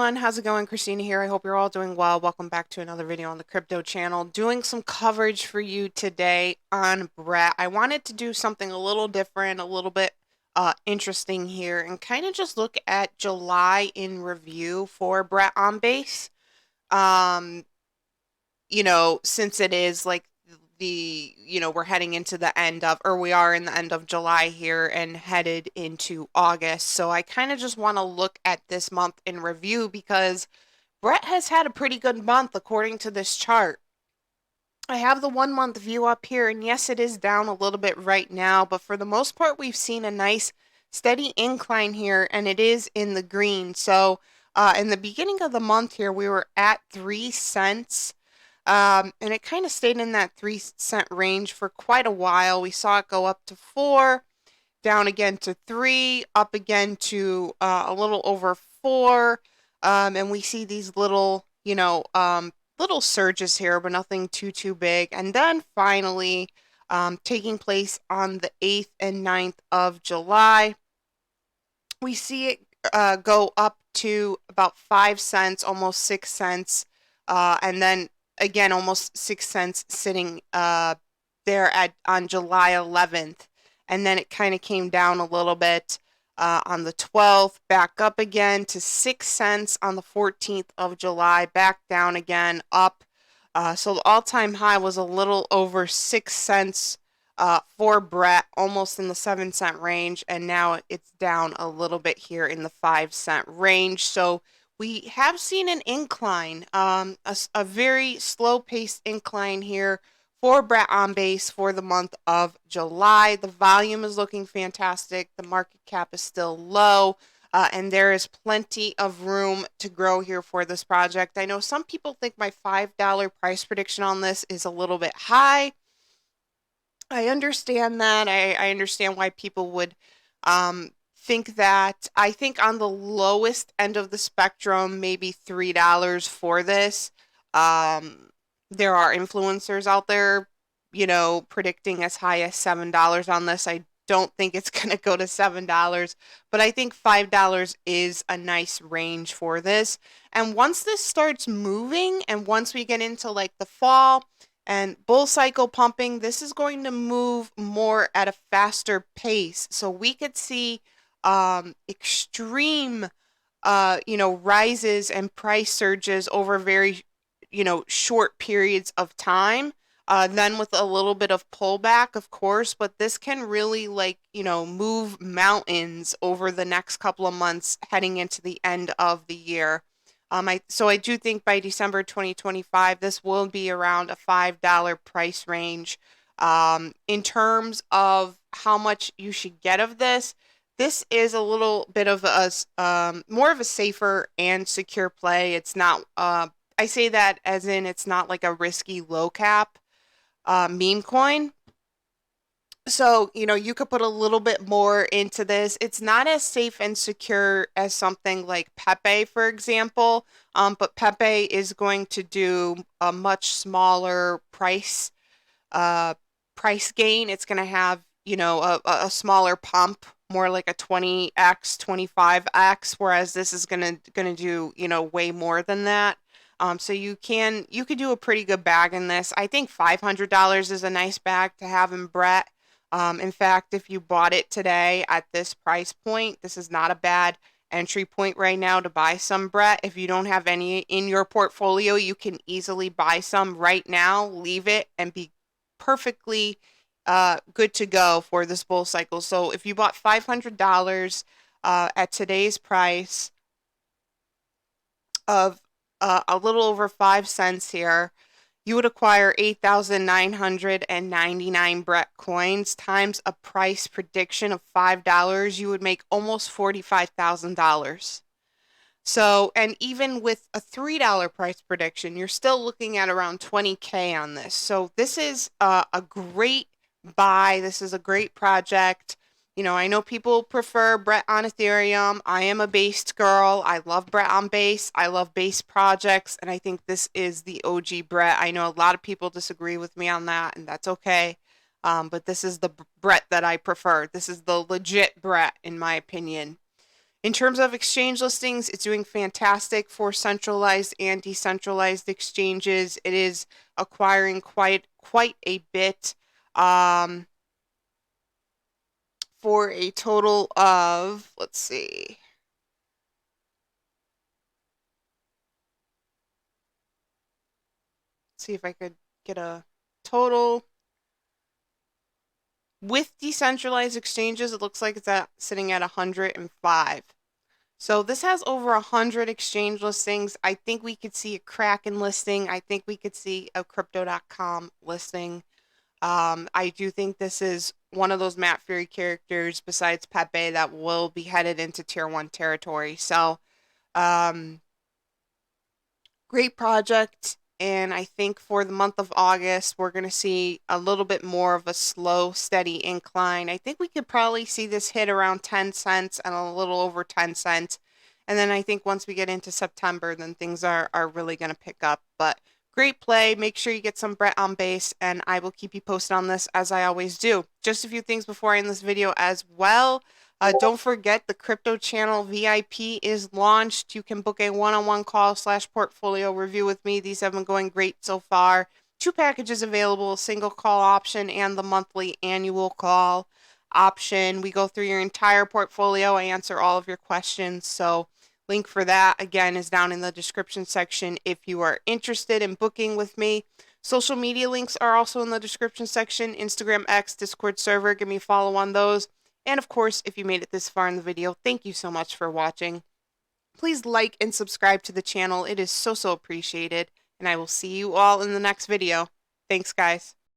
everyone, how's it going? Christina here. I hope you're all doing well. Welcome back to another video on the crypto channel. Doing some coverage for you today on Brett. I wanted to do something a little different, a little bit interesting here, and kind of just look at July in review for Brett on base. Um, since it is like we're heading into the end of, or we are in the end of July here and headed into August. So I kind of just want to look at this month in review because Brett has had a pretty good month according to this chart. I have the 1 month view up here, and yes, it is down a little bit right now, but for the most part, we've seen a nice steady incline here, and it is in the green. So in the beginning of the month here, we were at 3 cents. And it kind of stayed in that 3 cent range for quite a while. We saw it go up to 4, down again to 3, up again to a little over 4. And we see these little, little surges here, but nothing too big. And then finally, taking place on the 8th and 9th of July, we see it go up to about 5 cents, almost 6 cents, and then again almost 6 cents sitting there at on July 11th, and then it kind of came down a little bit on the 12th, back up again to 6 cents on the 14th of July, back down again, up. So the all-time high was a little over 6 cents for Brett, almost in the 7 cent range, and now it's down a little bit here in the 5 cent range. So we have seen an incline, a very slow-paced incline here for Brett on base for the month of July. The volume is looking fantastic. The market cap is still low. And there is plenty of room to grow here for this project. I know some people think my $5 price prediction on this is a little bit high. I understand that. I understand why people would think that. I think on the lowest end of the spectrum, maybe $3 for this. There are influencers out there, predicting as high as $7 on this. I don't think it's going to go to $7, but I think $5 is a nice range for this. And once this starts moving, and once we get into like the fall and bull cycle pumping, this is going to move more at a faster pace. So we could see extreme, rises and price surges over very, short periods of time. Then with a little bit of pullback, of course, but this can really move mountains over the next couple of months heading into the end of the year. So I do think by December 2025, this will be around a $5 price range. In terms of how much you should get of this, this is a little bit of a more of a safer and secure play. It's not. I say that as in it's not like a risky low cap meme coin. So, you could put a little bit more into this. It's not as safe and secure as something like Pepe, for example, but Pepe is going to do a much smaller uh, price gain. It's going to have, a smaller pump, more like a 20x, 25x, whereas this is gonna do, way more than that. So you could do a pretty good bag in this. I think $500 is a nice bag to have in Brett. In fact, if you bought it today at this price point, this is not a bad entry point right now to buy some Brett. If you don't have any in your portfolio, you can easily buy some right now, leave it, and be perfectly good to go for this bull cycle. So if you bought $500 at today's price of a little over 5 cents here, you would acquire 8,999 Brett coins times a price prediction of $5. You would make almost $45,000. So, and even with a $3 price prediction, you're still looking at around 20K on this. So this is a great buy. This is a great project. I know people prefer Brett on Ethereum. I am a based girl. I love Brett on base. I love base projects, and I think this is the OG Brett. I know a lot of people disagree with me on that, and that's okay. But this is the Brett that I prefer. This is the legit Brett, in my opinion. In terms of exchange listings, it's doing fantastic for centralized and decentralized exchanges. It is acquiring quite a bit, for a total of, let's see. See if I could get a total. With decentralized exchanges, it looks like it's sitting at 105. So this has over 100 exchange listings. I think we could see a Kraken listing. I think we could see a Crypto.com listing. I do think this is one of those Matt Fury characters besides Pepe that will be headed into Tier 1 territory. So, um, great project. And I think for the month of August, we're going to see a little bit more of a slow, steady incline. I think we could probably see this hit around 10 cents and a little over 10 cents. And then I think once we get into September, then things are really going to pick up. But great play. Make sure you get some Brett on base, and I will keep you posted on this as I always do. Just a few things before I end this video as well. Don't forget the Crypto Channel VIP is launched. You can book a one-on-one call / portfolio review with me. These have been going great so far. 2 packages available, a single call option and the monthly annual call option. We go through your entire portfolio. I answer all of your questions. So link for that, again, is down in the description section if you are interested in booking with me. Social media links are also in the description section. Instagram, X, Discord server. Give me a follow on those. And of course, if you made it this far in the video, thank you so much for watching. Please like and subscribe to the channel. It is so appreciated. And I will see you all in the next video. Thanks, guys.